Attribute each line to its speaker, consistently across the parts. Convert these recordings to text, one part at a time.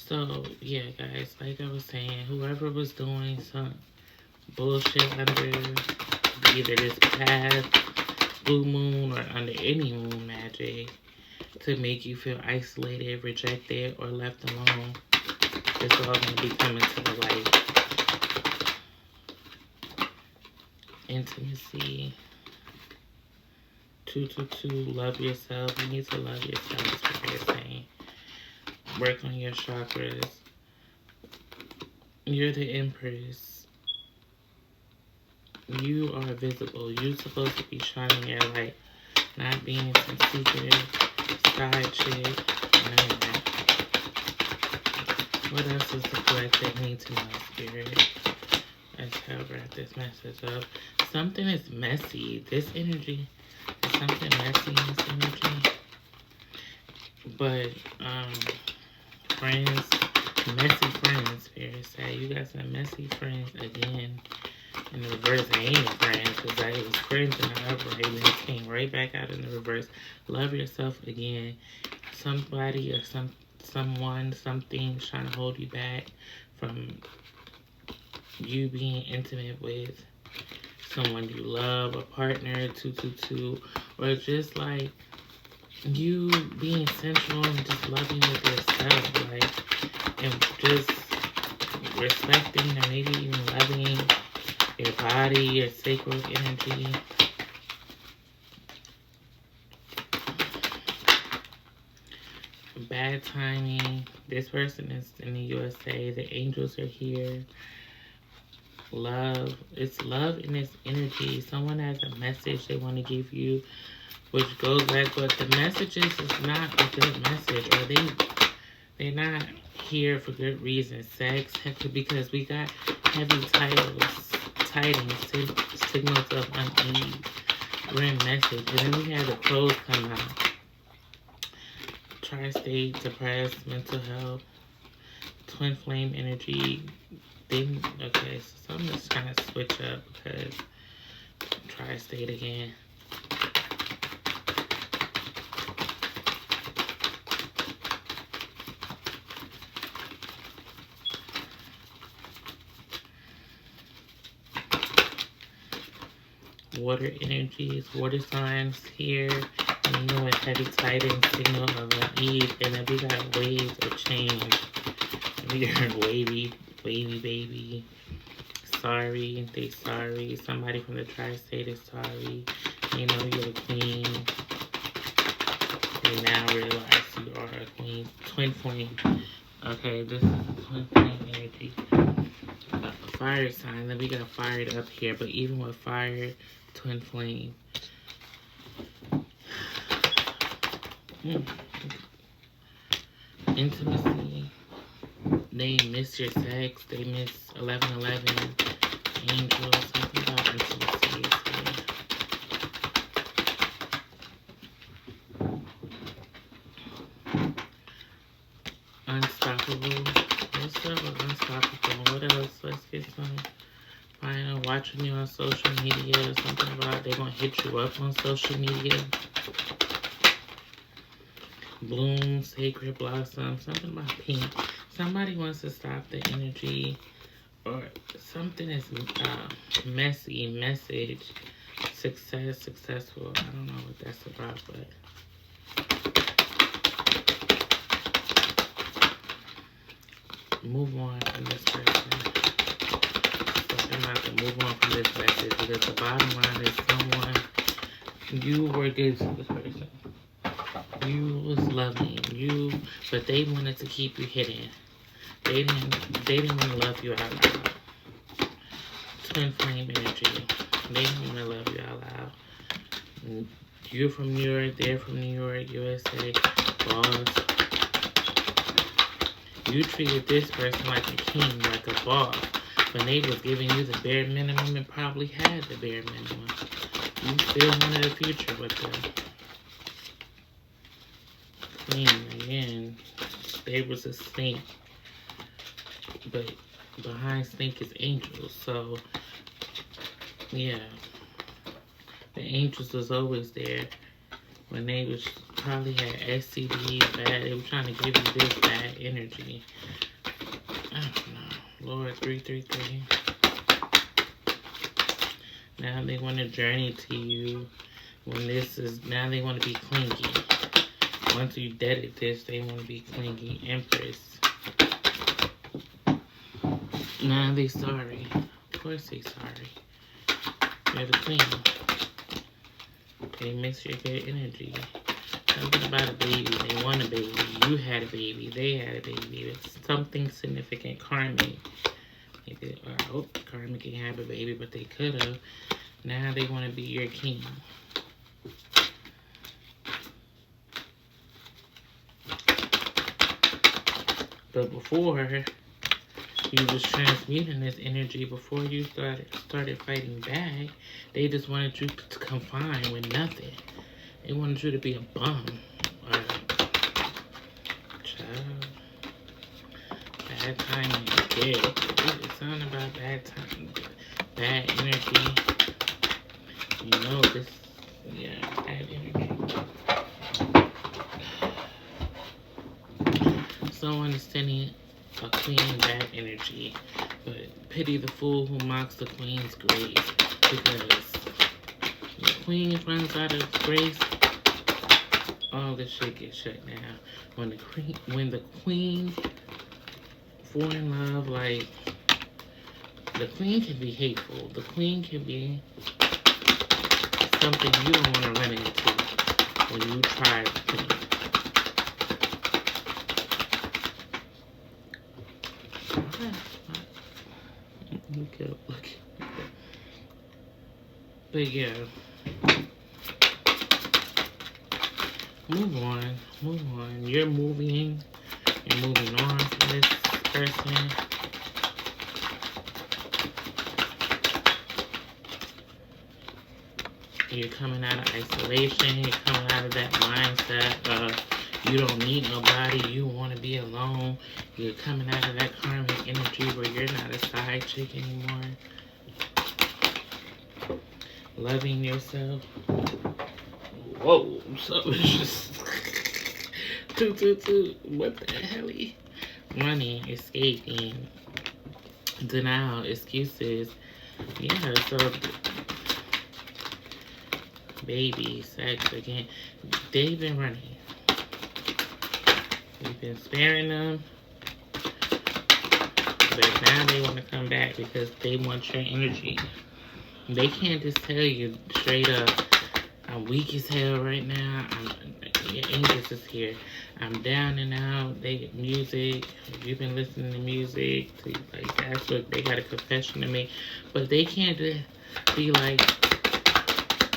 Speaker 1: So, yeah, guys, like I was saying, whoever was doing some bullshit under either this past blue moon or under any moon magic to make you feel isolated, rejected, or left alone, it's all going to be coming to the light. Intimacy. 222, love yourself. You need to love yourself, is what they're saying. Work on your chakras. You're the Empress. You are visible. You're supposed to be shining your light, not being some secretive side chick. None of that. What else is the collective need to know, Spirit? Let's help wrap this message up. Something is messy. This energy is something messy in this energy. But, friends, messy friends, Spirit say. You got some messy friends again. In the reverse, I ain't friends because I was friends in the upright and it came right back out in the reverse. Love yourself again. Somebody or someone, something trying to hold you back from you being intimate with someone you love, a partner, 222, or just like you being sensual and just loving with yourself, like, and just respecting or maybe even loving your body, your sacred energy. Bad timing. This person is in the USA. The angels are here. Love. It's love in this energy. Someone has a message they want to give you, which goes back, but the messages is not a good message, or they're not here for good reason. Sex, because we got heavy tidings, signals of unease, grim message, and then we had the crows come out. Tri-state, depressed, mental health, twin flame energy. Okay, so I'm just trying to switch up because tri-state again. Water energies, water signs here. And you know it's heavy tidings, signal of unease, and then we got waves of change. We heard wavy baby. Sorry, they sorry. Somebody from the tri-state is sorry. You know you're a queen. They now realize you are a queen. Twin flame. Okay, this is twin flame energy. Fire sign. Then we got fired up here, but even with fire, twin flame. Intimacy. They miss your sex. They miss 1111. Angels. Something about intimacy is here. Unstoppable. What's up with unstoppable? What else? Let's get some. Fine. Watching you on social media. Something about they gonna hit you up on social media. Bloom, sacred blossom, something about pink. Somebody wants to stop the energy, or something is messy, message, success, successful. I don't know what that's about, but move on from this person. Something about to move on from this message, because the bottom line is someone, you were good to this person. You was loving you, but they wanted to keep you hidden. They didn't want to love you out loud. Twin flame energy. They didn't want to love you out loud. You're from New York, they're from New York, USA, boss. You treated this person like a king, like a boss. When they was giving you the bare minimum and probably had the bare minimum. You still wanted a future with them. Queen, again, there was a snake, but behind snake is angels, so yeah, the angels was always there when they was probably had STD, bad. They were trying to give you this bad energy. I don't know. Lord, 333. Now they want to journey to you. When this is, now they want to be clingy. Once you deaded this, they want to be clingy. Empress. Now they sorry. Of course they sorry. They're the queen. They miss your good energy. Something about a baby. They want a baby. You had a baby. They had a baby. It's something significant. Karmic. Maybe, I hope karmic can have a baby, but they could have. Now they want to be your king. But before, you was transmuting this energy before you started fighting back. They just wanted you to confine with nothing. They wanted you to be a bum. Or child. Bad timing. Yeah. It's something about bad timing. Bad energy. You know this. Yeah, bad energy. So understanding a queen bad energy, but pity the fool who mocks the queen's grace, because the queen runs out of grace, all this shit gets shut down. When the queen fall in love, like, the queen can be hateful. The queen can be something you don't want to run into when you try the queen. Look. But yeah, move on. You're moving on from this person. You're coming out of isolation. You're coming out of that mindset of you don't need nobody. You want to be alone. You're coming out of that karmic energy where you're not a side chick anymore. Loving yourself. Whoa, something just 222. What the hell? Running, escaping, denial, excuses. Yeah, so baby, sex again. They've been running. We've been sparing them. But now they want to come back because they want your energy. They can't just tell you straight up, I'm weak as hell right now. Your angels is here. I'm down and out. They get music. You've been listening to music. Like, that's what they got a confession to make. But they can't just be like,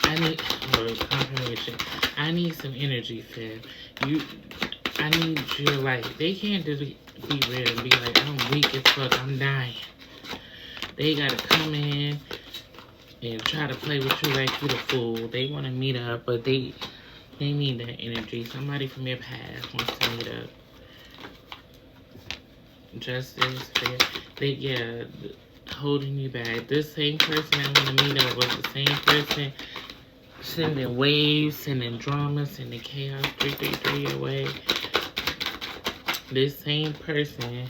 Speaker 1: I need confirmation. I need some energy, fam. I need your life. They can't just be real and be like, I'm weak as fuck. I'm dying. They gotta come in and try to play with you like you the fool. They want to meet up, but they need that energy. Somebody from your past wants to meet up. Justice, holding you back. This same person that want to meet up was the same person sending waves, sending drama, sending chaos, 333 away. This same person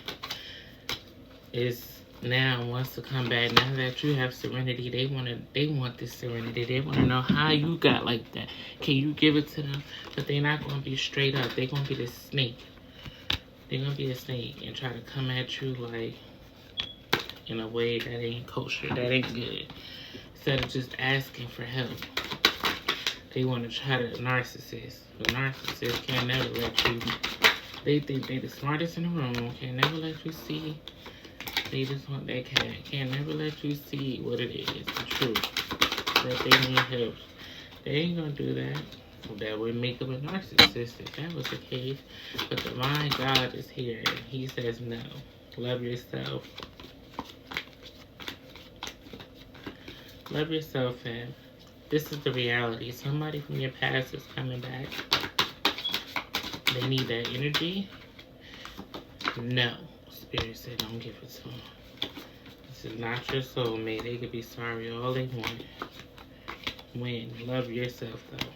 Speaker 1: is now wants to come back. Now that you have serenity, they want this serenity. They want to know how you got like that. Can you give it to them? But they're not going to be straight up. They're going to be the snake. They're going to be a snake and try to come at you like in a way that ain't kosher, that ain't good. Instead of just asking for help, they want to try to narcissist. The narcissist can never let you. They think they the smartest in the room. Can never let you see. They just want that cat. Can't never let you see what it is, the truth. That they need help. They ain't gonna do that. That would make them a narcissist if that was the case. But the divine God is here and he says no. Love yourself. Love yourself, fam. This is the reality. Somebody from your past is coming back. They need that energy. No. Spirit said don't give it to them. This is not your soulmate. They could be sorry all they want. Win. Love yourself, though.